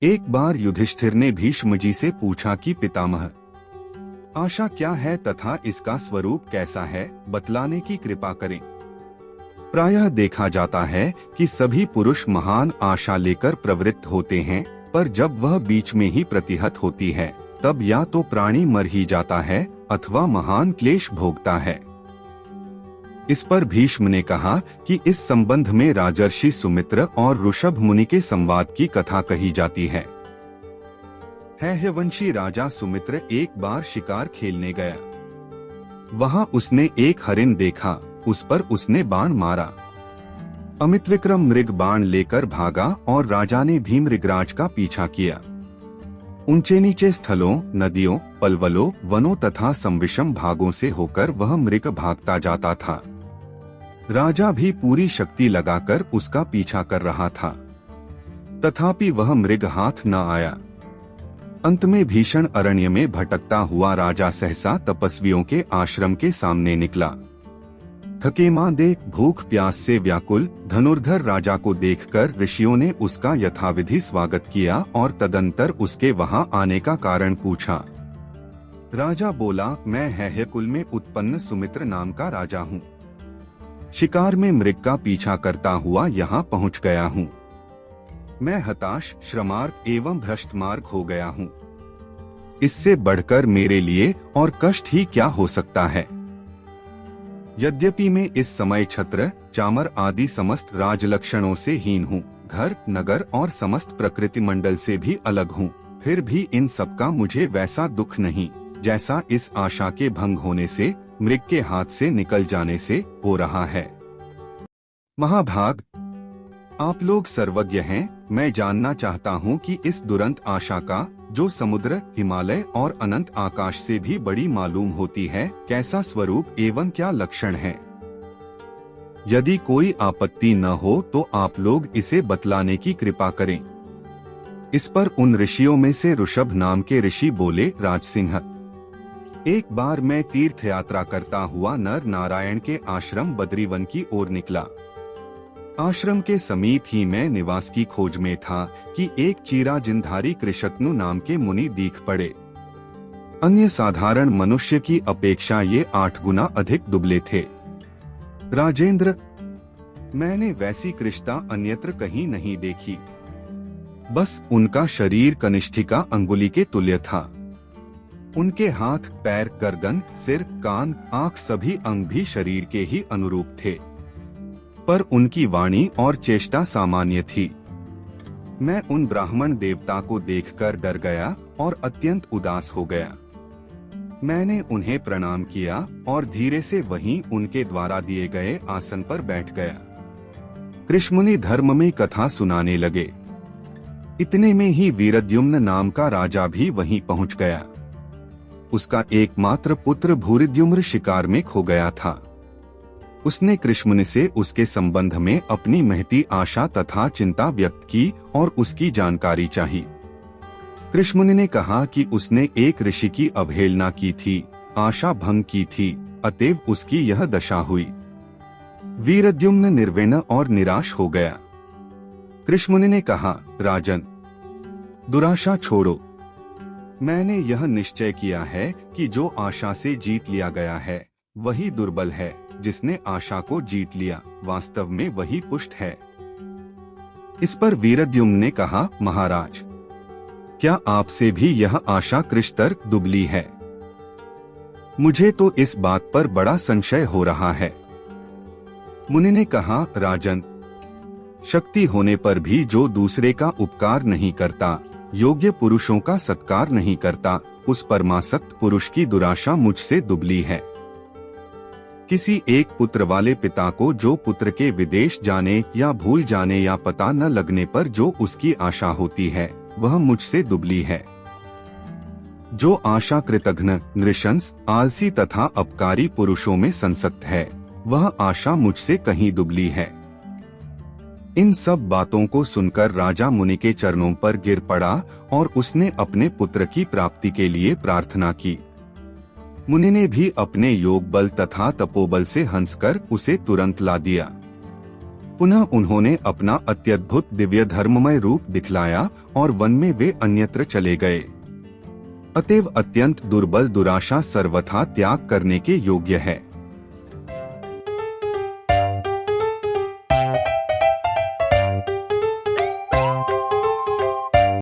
एक बार युधिष्ठिर ने भीष्म जी से पूछा कि पितामह, आशा क्या है तथा इसका स्वरूप कैसा है, बतलाने की कृपा करें। प्रायः देखा जाता है कि सभी पुरुष महान आशा लेकर प्रवृत्त होते हैं, पर जब वह बीच में ही प्रतिहत होती है तब या तो प्राणी मर ही जाता है अथवा महान क्लेश भोगता है। इस पर भीष्म ने कहा कि इस संबंध में राजर्षि सुमित्र और ऋषभ मुनि के संवाद की कथा कही जाती है। हैहयवंशी राजा सुमित्र एक बार शिकार खेलने गया। वहां उसने एक हरिण देखा, उस पर उसने बाण मारा। अमितविक्रम मृग बाण लेकर भागा और राजा ने भी मृगराज का पीछा किया। ऊंचे नीचे स्थलों, नदियों, पलवलों, वनों तथा संविषम भागों से होकर वह मृग भागता जाता था। राजा भी पूरी शक्ति लगाकर उसका पीछा कर रहा था, तथापि वह मृग हाथ न आया। अंत में भीषण अरण्य में भटकता हुआ राजा सहसा तपस्वियों के आश्रम के सामने निकला। थकेमांदे, भूख प्यास से व्याकुल धनुर्धर राजा को देखकर ऋषियों ने उसका यथाविधि स्वागत किया और तदंतर उसके वहां आने का कारण पूछा। राजा बोला, मैं हैहयकुल में उत्पन्न सुमित्र नाम का राजा हूँ। शिकार में मृग का पीछा करता हुआ यहाँ पहुँच गया हूँ। मैं हताश, श्रमार्क एवं भ्रष्ट मार्ग हो गया हूँ। इससे बढ़कर मेरे लिए और कष्ट ही क्या हो सकता है। यद्यपि मैं इस समय छत्र, चामर आदि समस्त राजलक्षणों से हीन हूँ, घर, नगर और समस्त प्रकृति मंडल से भी अलग हूँ, फिर भी इन सब का मुझे वैसा दुख नहीं जैसा इस आशा के भंग होने से, मृग के हाथ से निकल जाने से हो रहा है। महाभाग, आप लोग सर्वज्ञ हैं। मैं जानना चाहता हूँ कि इस दुरंत आशा का, जो समुद्र, हिमालय और अनंत आकाश से भी बड़ी मालूम होती है, कैसा स्वरूप एवं क्या लक्षण है। यदि कोई आपत्ति न हो तो आप लोग इसे बतलाने की कृपा करें। इस पर उन ऋषियों में से ऋषभ नाम के ऋषि बोले, राजसिंह, एक बार मैं तीर्थ यात्रा करता हुआ नर नारायण के आश्रम बद्रीवन की ओर निकला। आश्रम के समीप ही मैं निवास की खोज में था कि एक चिराजिनधारी कृशतनु नाम के मुनि दीख पड़े। अन्य साधारण मनुष्य की अपेक्षा ये 8 गुना अधिक दुबले थे। राजेंद्र, मैंने वैसी कृष्णता अन्यत्र कहीं नहीं देखी। बस उनका शरीर कनिष्ठिका अंगुली के तुल्य था। उनके हाथ, पैर, गर्दन, सिर, कान, आँख सभी अंग भी शरीर के ही अनुरूप थे, पर उनकी वाणी और चेष्टा सामान्य थी। मैं उन ब्राह्मण देवता को देखकर डर गया और अत्यंत उदास हो गया। मैंने उन्हें प्रणाम किया और धीरे से वहीं उनके द्वारा दिए गए आसन पर बैठ गया। कृष्णमुनि धर्म में कथा सुनाने लगे। इतने में ही वीरद्युम्न नाम का राजा भी वहीं पहुंच गया। उसका एकमात्र पुत्र भूरिद्युम्न शिकार में खो गया था। उसने कृष्णमुनि से उसके संबंध में अपनी महती आशा तथा चिंता व्यक्त की और उसकी जानकारी चाही। कृष्णमुनि ने कहा कि उसने एक ऋषि की अवहेलना की थी, आशा भंग की थी, अतएव उसकी यह दशा हुई। वीरद्युम्न निर्विण्ण और निराश हो गया। कृष्णमुनि ने कहा, राजन, दुराशा छोड़ो। मैंने यह निश्चय किया है कि जो आशा से जीत लिया गया है वही दुर्बल है, जिसने आशा को जीत लिया वास्तव में वही पुष्ट है। इस पर वीरद्युम्न ने कहा, महाराज, क्या आपसे भी यह आशा कृष्तर दुबली है? मुझे तो इस बात पर बड़ा संशय हो रहा है। मुनि ने कहा, राजन, शक्ति होने पर भी जो दूसरे का उपकार नहीं करता, योग्य पुरुषों का सत्कार नहीं करता, उस परमासक्त पुरुष की दुराशा मुझसे दुबली है। किसी एक पुत्र वाले पिता को जो पुत्र के विदेश जाने या भूल जाने या पता न लगने पर जो उसकी आशा होती है, वह मुझसे दुबली है। जो आशा कृतघ्न, नृशंस, आलसी तथा अपकारी पुरुषों में संसक्त है, वह आशा मुझसे कहीं दुबली है। इन सब बातों को सुनकर राजा मुनि के चरणों पर गिर पड़ा और उसने अपने पुत्र की प्राप्ति के लिए प्रार्थना की। मुनि ने भी अपने योग बल तथा तपोबल से हंसकर उसे तुरंत ला दिया। पुनः उन्होंने अपना अत्यद्भुत दिव्य धर्ममय रूप दिखलाया और वन में वे अन्यत्र चले गए। अतएव अत्यंत दुर्बल दुराशा सर्वथा त्याग करने के योग्य है।